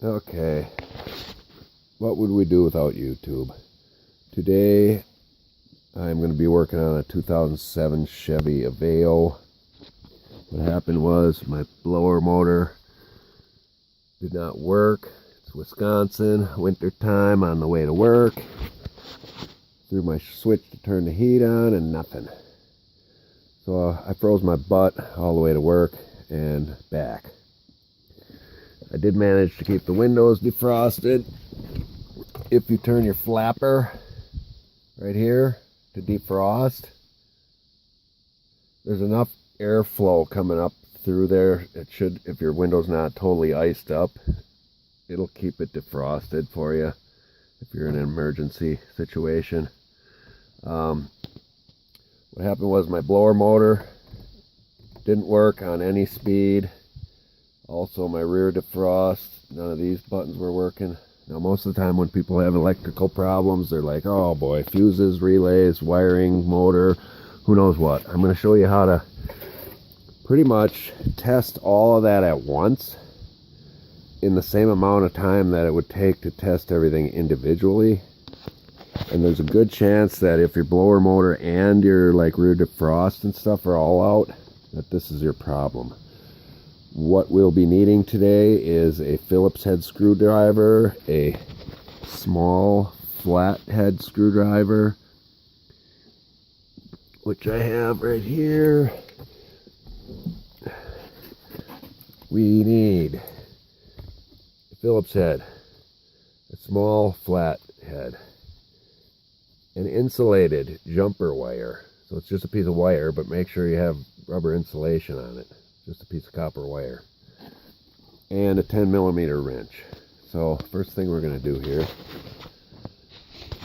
Okay, what would we do without YouTube? Today, I'm going to be working on a 2007 Chevy Aveo. What happened was my blower motor did not work. It's Wisconsin, winter time, on the way to work. Threw my switch to turn the heat on and nothing. So I froze my butt all the way to work and back. I did manage to keep the windows defrosted. If you turn your flapper right here to defrost, there's enough airflow coming up through there. It should, if your window's not totally iced up, it'll keep it defrosted for you if you're in an emergency situation. What happened was my blower motor didn't work on any speed. Also my rear defrost, none of these buttons were working. Now most of the time when people have electrical problems, they're like, oh boy, fuses, relays, wiring, motor, who knows what. I'm going to show you how to pretty much test all of that at once in the same amount of time that it would take to test everything individually. And there's a good chance that if your blower motor and your rear defrost and stuff are all out, that this is your problem. What we'll be needing today is a Phillips head screwdriver, a small flat head screwdriver, which I have right here. We need a Phillips head, a small flat head, an insulated jumper wire. So it's just a piece of wire, but make sure you have rubber insulation on it. Just a piece of copper wire. And a 10mm wrench. So first thing we're going to do here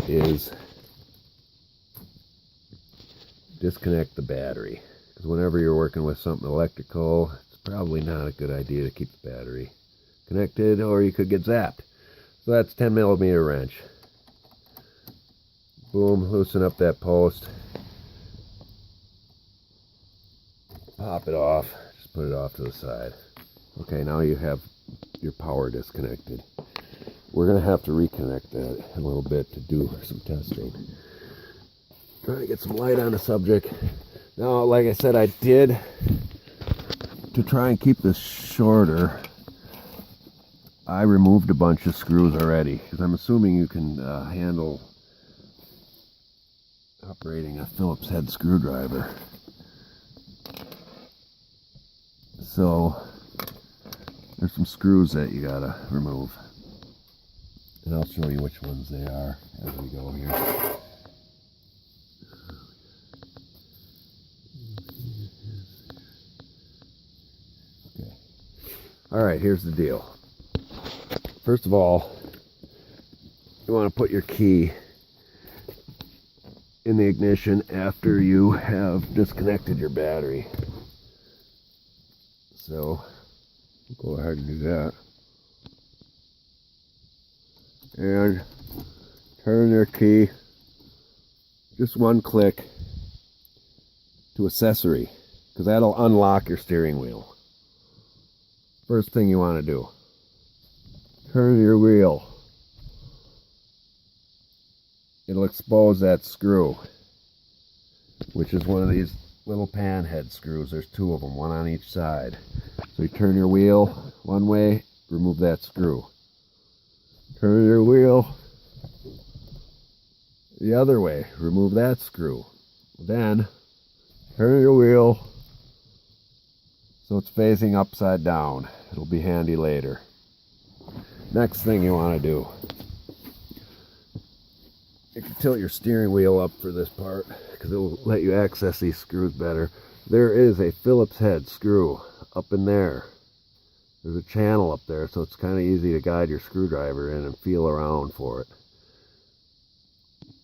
is disconnect the battery. Because whenever you're working with something electrical, it's probably not a good idea to keep the battery connected, or you could get zapped. So that's 10mm wrench. Boom, loosen up that post. Pop it off. Just put it off to the side. Okay, now you have your power disconnected. We're going to have to reconnect that a little bit to do some testing. Trying to get some light on the subject. Now, like I said, I did, to try and keep this shorter, I removed a bunch of screws already, because I'm assuming you can handle operating a Phillips head screwdriver. So there's some screws that you gotta remove, and I'll show you which ones they are as we go here. Okay. Alright, here's the deal. First of all, you want to put your key in the ignition after you have disconnected your battery. So we'll go ahead and do that. And turn your key just one click to accessory, because that'll unlock your steering wheel. First thing you want to do, turn your wheel. It'll expose that screw, which is one of these little pan head screws. There's two of them, one on each side. So you turn your wheel one way, remove that screw. Turn your wheel the other way, remove that screw. Then turn your wheel so it's facing upside down. It'll be handy later. Next thing you want to do, you can tilt your steering wheel up for this part, because it will let you access these screws better. There is a Phillips head screw up in there. There's a channel up there, so it's kind of easy to guide your screwdriver in and feel around for it.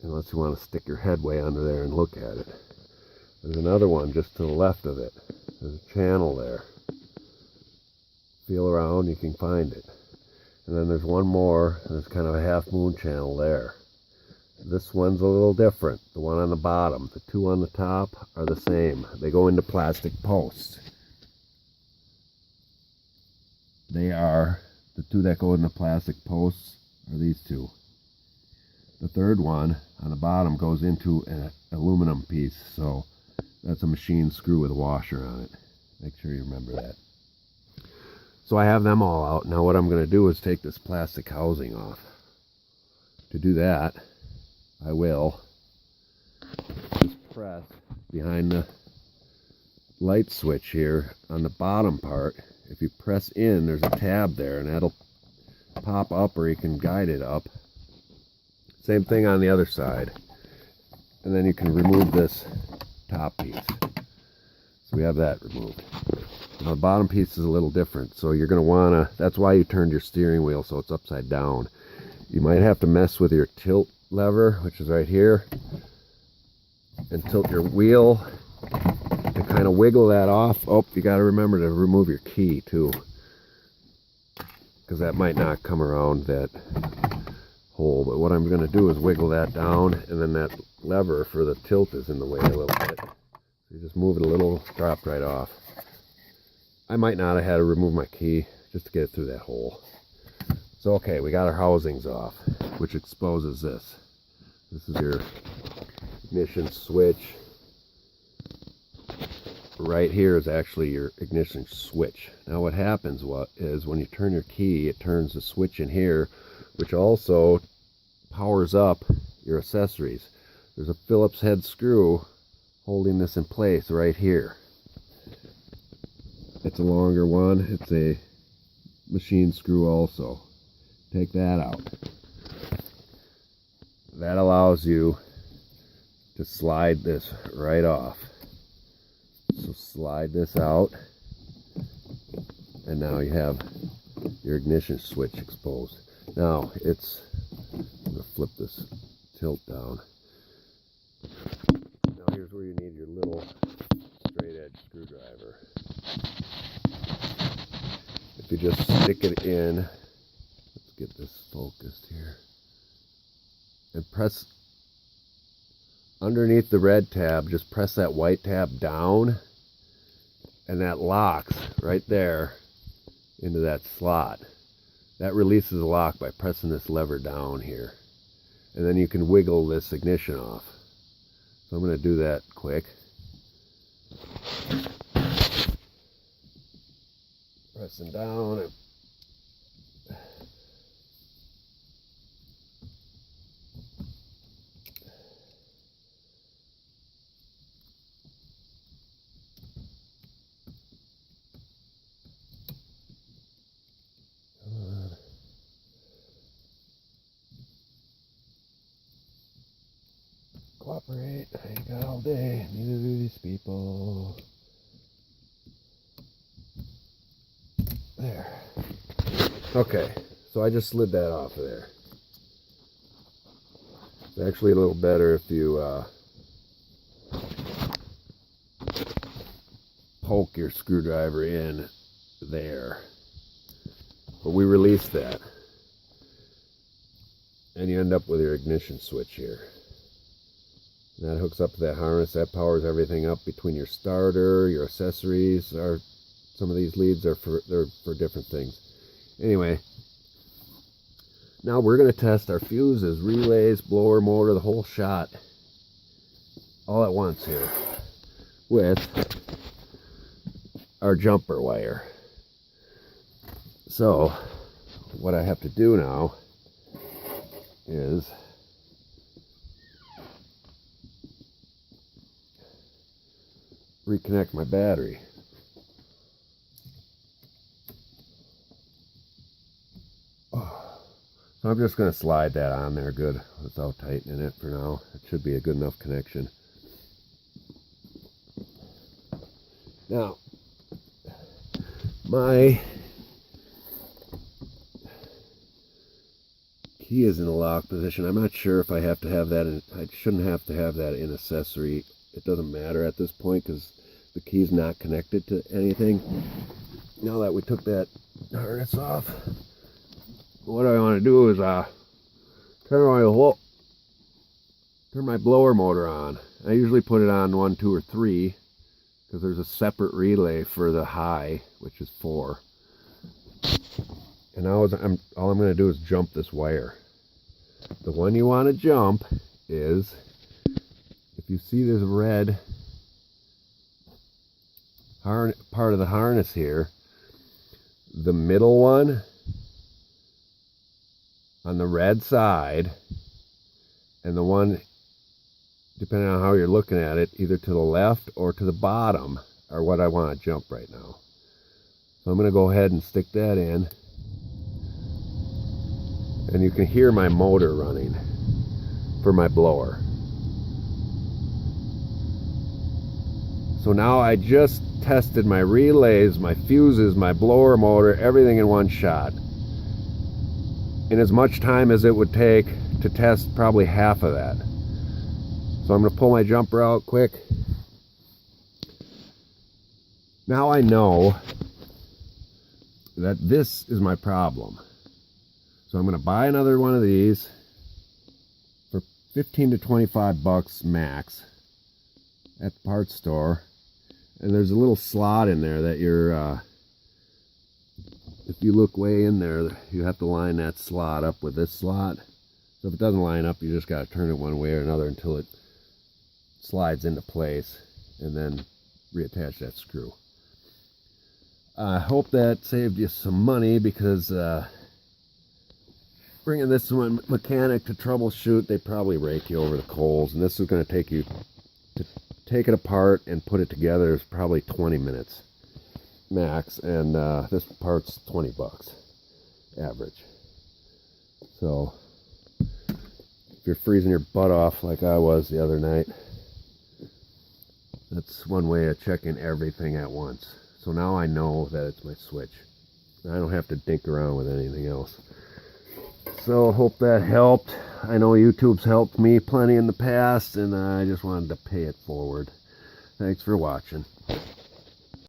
Unless you want to stick your head way under there and look at it. There's another one just to the left of it. There's a channel there. Feel around, you can find it. And then there's one more, and there's kind of a half moon channel there. This one's a little different. The one on the bottom, the two on the top are the same. They go into plastic posts. They are The two that go in the plastic posts are these two. The third one on the bottom goes into an aluminum piece, so that's a machine screw with a washer on it. Make sure you remember that. So I have them all out. Now what I'm going to do is take this plastic housing off. To do that, I will just press behind the light switch here on the bottom part. If you press in, there's a tab there, and that'll pop up, or you can guide it up. Same thing on the other side. And then you can remove this top piece. So we have that removed. Now the bottom piece is a little different, so you're going to want to, that's why you turned your steering wheel so it's upside down. You might have to mess with your tilt lever, which is right here, and tilt your wheel and kind of wiggle that off. Oh, you got to remember to remove your key too, because that might not come around that hole. But what I'm going to do is wiggle that down, and then that lever for the tilt is in the way a little bit. You just move it a little, drop right off. I might not have had to remove my key just to get it through that hole. So okay, we got our housings off, which exposes this. This is your ignition switch. Right here is actually your ignition switch. Now what happens is when you turn your key, it turns the switch in here, which also powers up your accessories. There's a Phillips head screw holding this in place right here. It's a longer one. It's a machine screw also. Take that out. That allows you to slide this right off. So slide this out, and now you have your ignition switch exposed. Now I'm going to flip this tilt down. Now here's where you need your little straight edge screwdriver. If you just stick it in, let's get this focused here, and press underneath the red tab, just press that white tab down, and that locks right there into that slot. That releases the lock by pressing this lever down here, and then you can wiggle this ignition off. So I'm going to do that quick. Pressing down and cooperate. I ain't got all day. Neither do these people. There. Okay, so I just slid that off of there. It's actually a little better if you poke your screwdriver in there. But we release that, and you end up with your ignition switch here. And that hooks up to that harness. That powers everything up between your starter, your accessories. Some of these leads are for different things. Anyway, now we're going to test our fuses, relays, blower motor, the whole shot, all at once here with our jumper wire. So what I have to do now is reconnect my battery. So I'm just going to slide that on there good without tightening it for now. It should be a good enough connection. Now, my key is in the lock position. I'm not sure if I have to have that in, I shouldn't have to have that in accessory. It doesn't matter at this point because the key is not connected to anything. Now that we took that harness off, what I want to do is turn my blower motor on. I usually put it on 1, 2, or 3 because there's a separate relay for the high, which is 4. And now all I'm going to do is jump this wire. The one you want to jump is, if you see this red part of the harness here, the middle one on the red side, and the one, depending on how you're looking at it, either to the left or to the bottom, are what I want to jump right now. So I'm going to go ahead and stick that in. And you can hear my motor running for my blower. So now I just tested my relays, my fuses, my blower motor, everything in one shot. In as much time as it would take to test probably half of that. So I'm going to pull my jumper out quick. Now I know that this is my problem. So I'm going to buy another one of these for 15 to 25 bucks max at the parts store. And there's a little slot in there that if you look way in there, you have to line that slot up with this slot. So if it doesn't line up, you just got to turn it one way or another until it slides into place, and then reattach that screw. I hope that saved you some money, because bringing this to a mechanic to troubleshoot, they probably rake you over the coals, and this is going to take you to take it apart and put it together is probably 20 minutes max, and this part's 20 bucks average. So if you're freezing your butt off like I was the other night, that's one way of checking everything at once. So now I know that it's my switch. I don't have to dink around with anything else. So hope that helped. I know YouTube's helped me plenty in the past, and I just wanted to pay it forward. Thanks for watching.